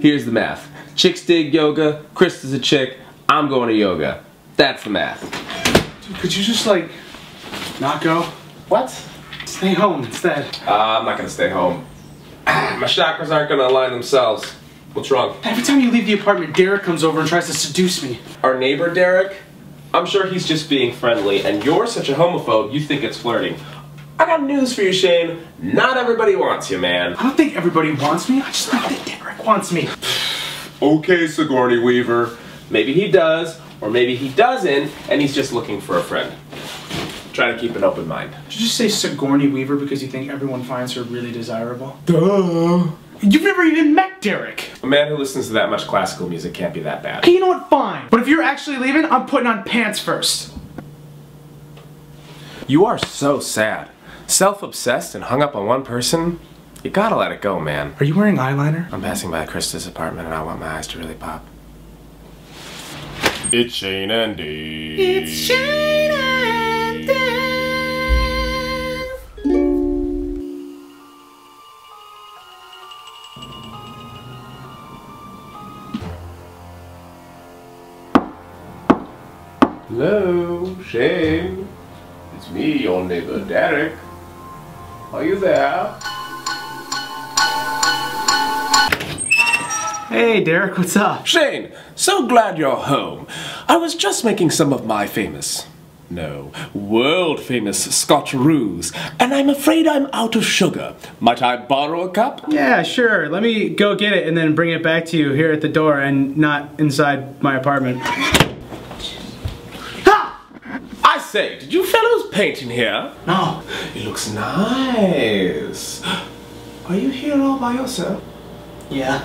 here's the math. Chicks dig yoga, Krista's a chick, I'm going to yoga. That's the math. Dude, could you just, like, not go? What? Stay home instead. I'm not gonna stay home. My chakras aren't gonna align themselves. What's wrong? Every time you leave the apartment, Derrick comes over and tries to seduce me. Our neighbor, Derrick? I'm sure he's just being friendly, and you're such a homophobe, you think it's flirting. I got news for you, Shane. Not everybody wants you, man. I don't think everybody wants me. I just think that Derrick wants me. Okay, Sigourney Weaver. Maybe he does, or maybe he doesn't, and he's just looking for a friend. Try to keep an open mind. Did you just say Sigourney Weaver because you think everyone finds her really desirable? Duh. You've never even met Derrick. A man who listens to that much classical music can't be that bad. Okay, you know what? Fine. But if you're actually leaving, I'm putting on pants first. You are so sad. Self-obsessed and hung up on one person? You gotta let it go, man. Are you wearing eyeliner? I'm passing by Krista's apartment and I want my eyes to really pop. It's Shane and Dave. It's Shane and Dave. Hello, Shane. It's me, your neighbor, Derrick. Are you there? Hey, Derrick, what's up? Shane, so glad you're home. I was just making some of my world famous Scotcheroos, and I'm afraid I'm out of sugar. Might I borrow a cup? Yeah, sure. Let me go get it and then bring it back to you here at the door and not inside my apartment. I say, did you fellows paint in here? No. It looks nice. Are you here all by yourself? Yeah.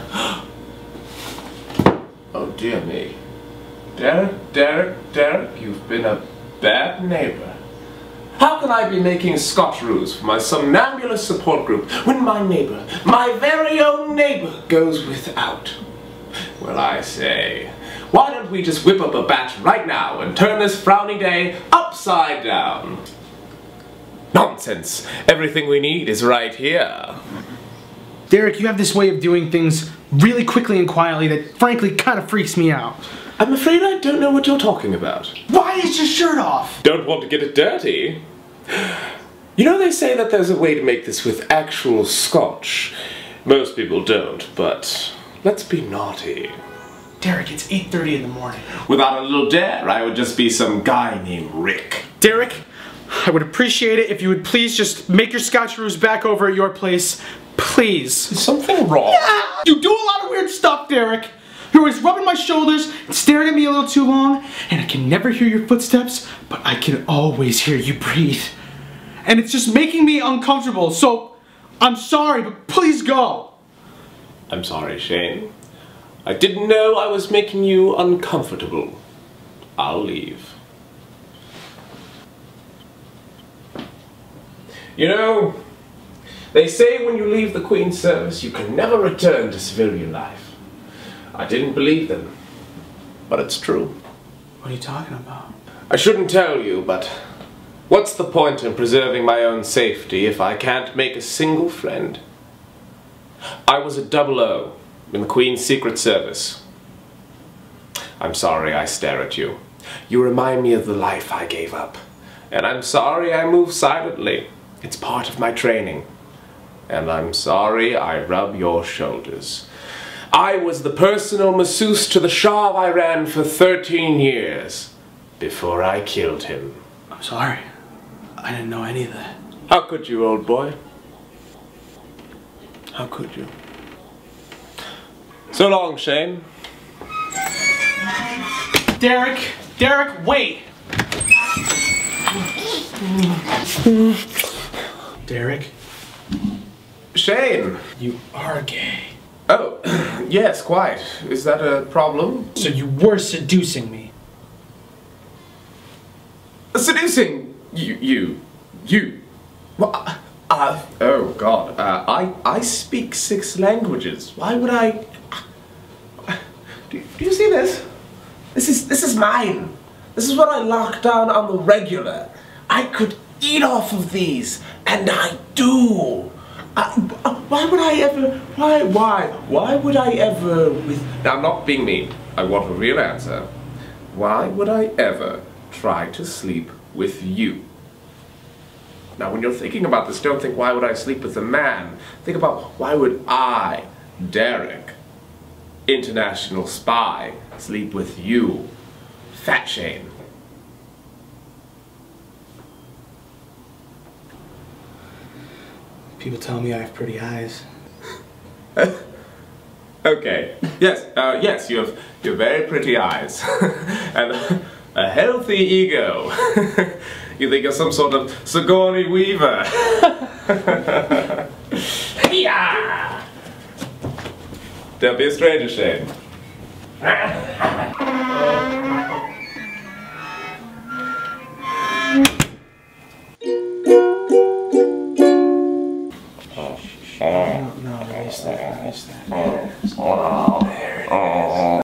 Oh dear me. Derrick, you've been a bad neighbor. How can I be making Scotcheroos for my somnambulist support group when my neighbor, my very own neighbor, goes without? Well, I say, why don't we just whip up a batch right now and turn this frowny day upside down? Nonsense! Everything we need is right here. Derrick, you have this way of doing things really quickly and quietly that frankly kind of freaks me out. I'm afraid I don't know what you're talking about. Why is your shirt off? Don't want to get it dirty. You know, they say that there's a way to make this with actual scotch. Most people don't, but let's be naughty. Derrick, it's 8:30 in the morning. Without a little dare, I would just be some guy named Rick. Derrick, I would appreciate it if you would please just make your Scotcheroos back over at your place. Please. Is something wrong? Yeah! You do a lot of weird stuff, Derrick. You're always rubbing my shoulders and staring at me a little too long, and I can never hear your footsteps, but I can always hear you breathe. And it's just making me uncomfortable, so I'm sorry, but please go. I'm sorry, Shane. I didn't know I was making you uncomfortable. I'll leave. You know, they say when you leave the Queen's service, you can never return to civilian life. I didn't believe them, but it's true. What are you talking about? I shouldn't tell you, but what's the point in preserving my own safety if I can't make a single friend? I was a 00 in the Queen's Secret Service. I'm sorry I stare at you. You remind me of the life I gave up. And I'm sorry I move silently. It's part of my training. And I'm sorry I rub your shoulders. I was the personal masseuse to the Shah of Iran for 13 years before I killed him. I'm sorry. I didn't know any of that. How could you, old boy? How could you? So long, Shane. Derrick! Derrick, wait! Derrick? Shane! You are gay. Oh, yes, quite. Is that a problem? So you were seducing me. Seducing? You. Well, oh God. I speak 6 languages. Why would I? Do you see this? This is mine. This is what I lock down on the regular. I could eat off of these, and I do. Why would I ever? Why would I ever? Now, I'm not being mean. I want a real answer. Why would I ever try to sleep with you? Now, when you're thinking about this, don't think, why would I sleep with a man? Think about, why would I, Derrick, international spy, sleep with you, Fat Shane? People tell me I have pretty eyes. Okay. Yes, you have very pretty eyes. And a healthy ego. You think you're some sort of Sigourney Weaver. Yeah! Don't be a stranger, Shane. No, release that.